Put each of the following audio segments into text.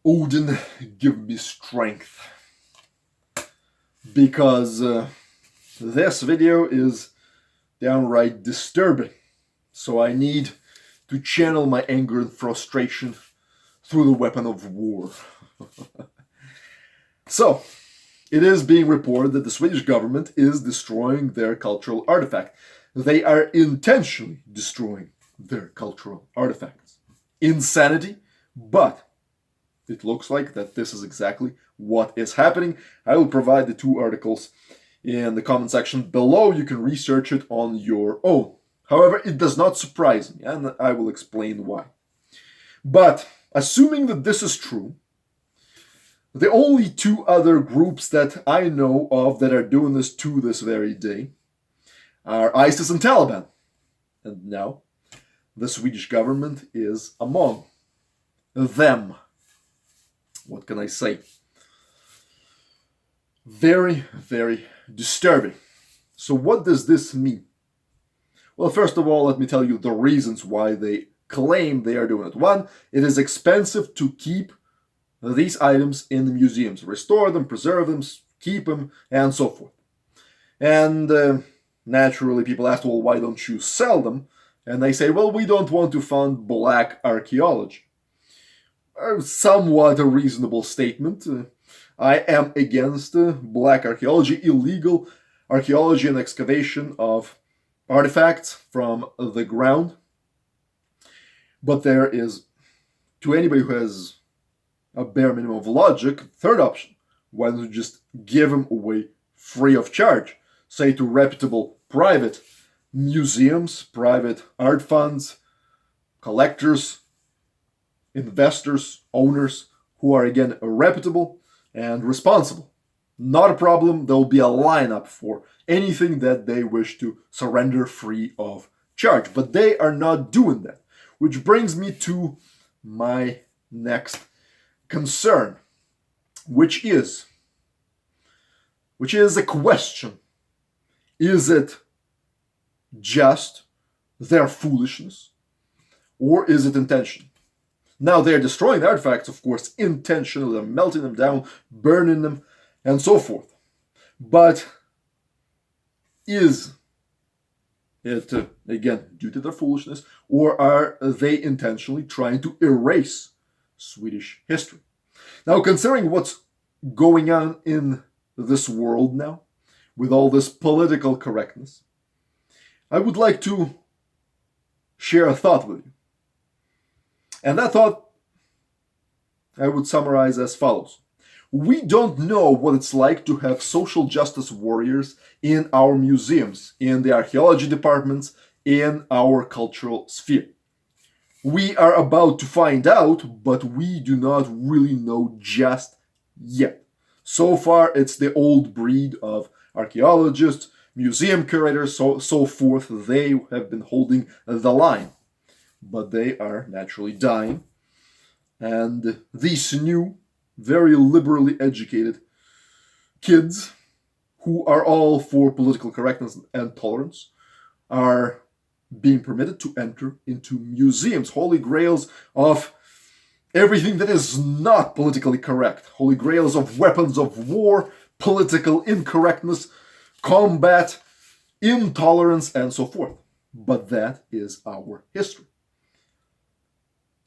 Odin, give me strength. Because this video is downright disturbing. So I need to channel my anger and frustration through the weapon of war. So, it is being reported that the Swedish government is destroying their cultural artifact. They are intentionally destroying their cultural artifacts. Insanity, but it looks like that this is exactly what is happening. I will provide the two articles in the comment section below. You can research it on your own. However, it does not surprise me, and I will explain why. But assuming that this is true, the only two other groups that I know of that are doing this to this very day are ISIS and Taliban. And now, the Swedish government is among them. What can I say? Very, very disturbing. So what does this mean? Well, first of all, let me tell you the reasons why they claim they are doing it. One, it is expensive to keep these items in the museums. Restore them, preserve them, keep them, and so forth. And naturally, people ask, well, why don't you sell them? And they say, well, we don't want to fund black archaeology. Somewhat a reasonable statement. I am against black archaeology, illegal archaeology and excavation of artifacts from the ground. But there is, to anybody who has a bare minimum of logic, third option. Why don't you just give them away free of charge? Say to reputable private museums, private art funds, collectors, investors, owners, who are again reputable and responsible. Not a problem. There will be a lineup for anything that they wish to surrender free of charge. But they are not doing that. Which brings me to my next concern, which is a question. Is it just their foolishness, or is it intentional? Now, they're destroying the artifacts, of course, intentionally. They're melting them down, burning them, and so forth. But is it, again, due to their foolishness, or are they intentionally trying to erase Swedish history? Now, considering what's going on in this world now, with all this political correctness, I would like to share a thought with you. And that thought I would summarize as follows. We don't know what it's like to have social justice warriors in our museums, in the archaeology departments, in our cultural sphere. We are about to find out, but we do not really know just yet. So far, it's the old breed of archaeologists, museum curators, so forth. They have been holding the line. But they are naturally dying. And these new, very liberally educated kids, who are all for political correctness and tolerance, are being permitted to enter into museums, holy grails of everything that is not politically correct, holy grails of weapons of war, political incorrectness, combat, intolerance, and so forth. But that is our history.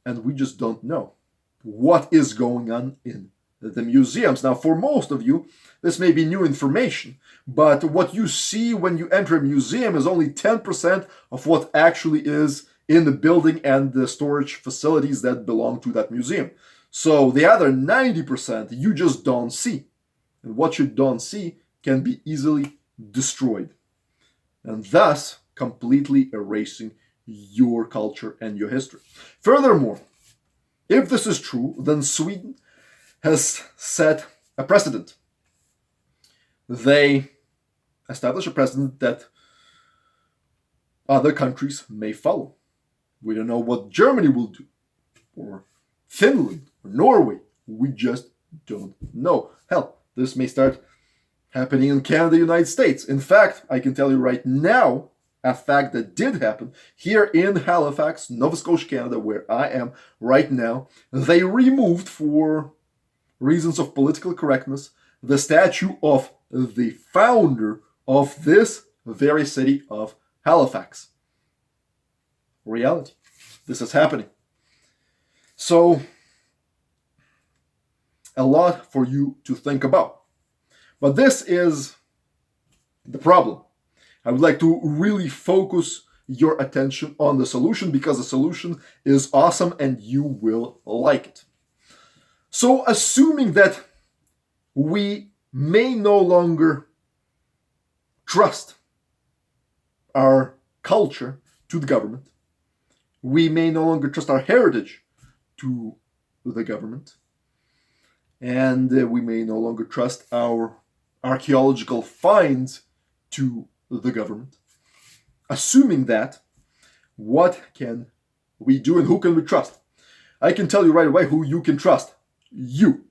And we just don't know what is going on in the museums. Now, for most of you, this may be new information, but what you see when you enter a museum is only 10% of what actually is in the building and the storage facilities that belong to that museum. So the other 90% you just don't see. And what you don't see can be easily destroyed. And thus, completely erasing your culture and your history. Furthermore, if this is true, then Sweden has set a precedent. They establish a precedent that other countries may follow. We don't know what Germany will do, or Finland, or Norway. We just don't know. Hell, this may start happening in Canada, United States. In fact, I can tell you right now, a fact that did happen here in Halifax, Nova Scotia, Canada, where I am right now. They removed, for reasons of political correctness, the statue of the founder of this very city of Halifax. Reality. This is happening. So, a lot for you to think about. But this is the problem. I would like to really focus your attention on the solution, because the solution is awesome and you will like it. So, assuming that we may no longer trust our culture to the government, we may no longer trust our heritage to the government, and we may no longer trust our archaeological finds to the government. Assuming that, what can we do and who can we trust? I can tell you right away who you can trust. You.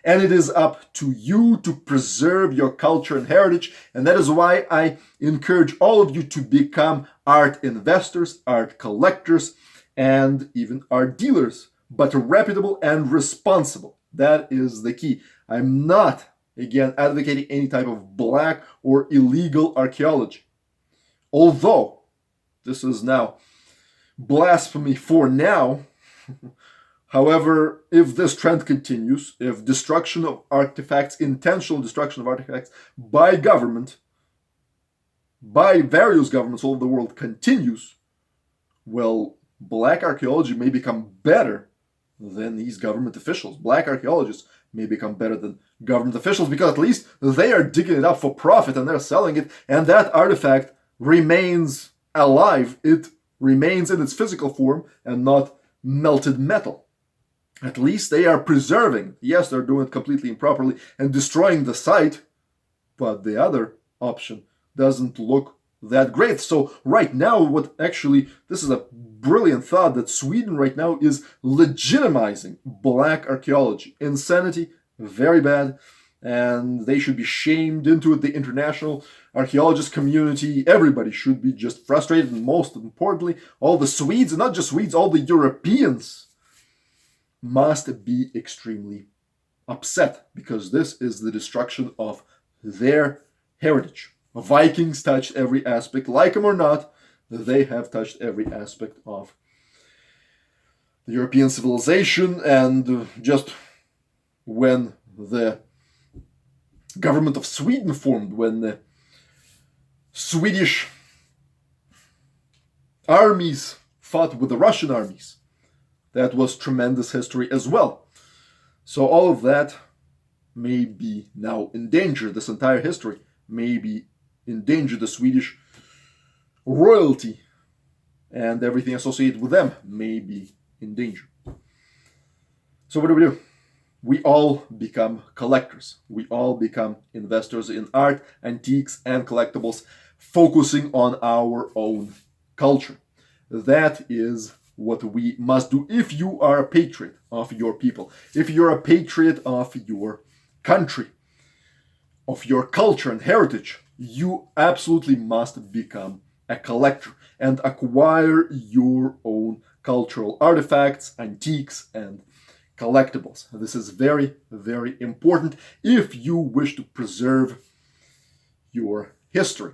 And it is up to you to preserve your culture and heritage. And that is why I encourage all of you to become art investors, art collectors, and even art dealers, but reputable and responsible. That is the key. I'm not, again, advocating any type of black or illegal archaeology. Although this is now blasphemy for now. However, if this trend continues, if destruction of artifacts, intentional destruction of artifacts by government, by various governments all over the world continues, well, black archaeology may become better than these government officials. Black archaeologists may become better than government officials, because at least they are digging it up for profit and they're selling it, and that artifact remains alive. It remains in its physical form and not melted metal. At least they are preserving. Yes, they're doing it completely improperly and destroying the site, but the other option doesn't look that great. So right now, this is a brilliant thought, that Sweden right now is legitimizing black archaeology. Insanity, very bad, and they should be shamed into it. The international archaeologist community, everybody should be just frustrated, and most importantly, all the Swedes, and not just Swedes, all the Europeans must be extremely upset, because this is the destruction of their heritage. Vikings touched every aspect, like them or not, they have touched every aspect of the European civilization. And just when the government of Sweden formed, when the Swedish armies fought with the Russian armies, that was tremendous history as well. So all of that may be now in danger. This entire history may be in danger. The Swedish royalty and everything associated with them may be in danger. So what do? We all become collectors. We all become investors in art, antiques, and collectibles, focusing on our own culture. That is what we must do if you are a patriot of your people, if you're a patriot of your country, of your culture and heritage. You absolutely must become a collector and acquire your own cultural artifacts, antiques, and collectibles. This is very, very important if you wish to preserve your history.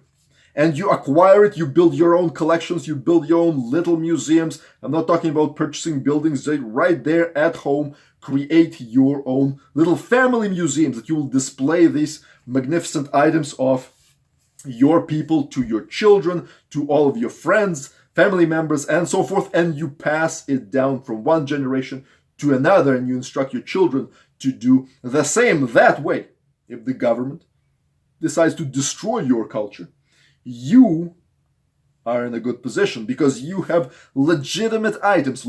And you acquire it, you build your own collections, you build your own little museums. I'm not talking about purchasing buildings. Right there at home, create your own little family museums that you will display these magnificent items of your people to your children, to all of your friends, family members, and so forth. And you pass it down from one generation to another, and you instruct your children to do the same. That way, if the government decides to destroy your culture, you are in a good position, because you have legitimate items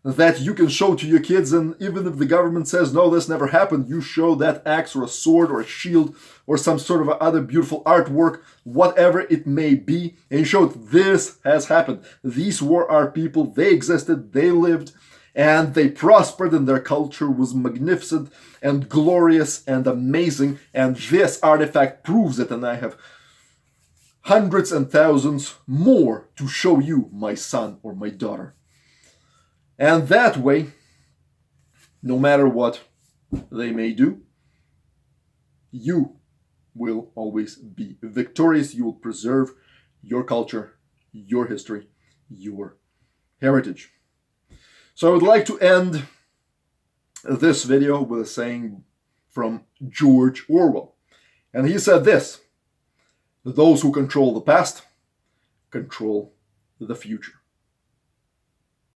that you can show to your kids. And even if the government says, no, this never happened, you show that axe or a sword or a shield or some sort of other beautiful artwork, whatever it may be, and you show this has happened. These were our people, they existed, they lived, and they prospered, and their culture was magnificent and glorious and amazing, and this artifact proves it. And I have hundreds and thousands more to show you, my son or my daughter. And that way, no matter what they may do, you will always be victorious. You will preserve your culture, your history, your heritage. So I would like to end this video with a saying from George Orwell. And he said this: those who control the past control the future.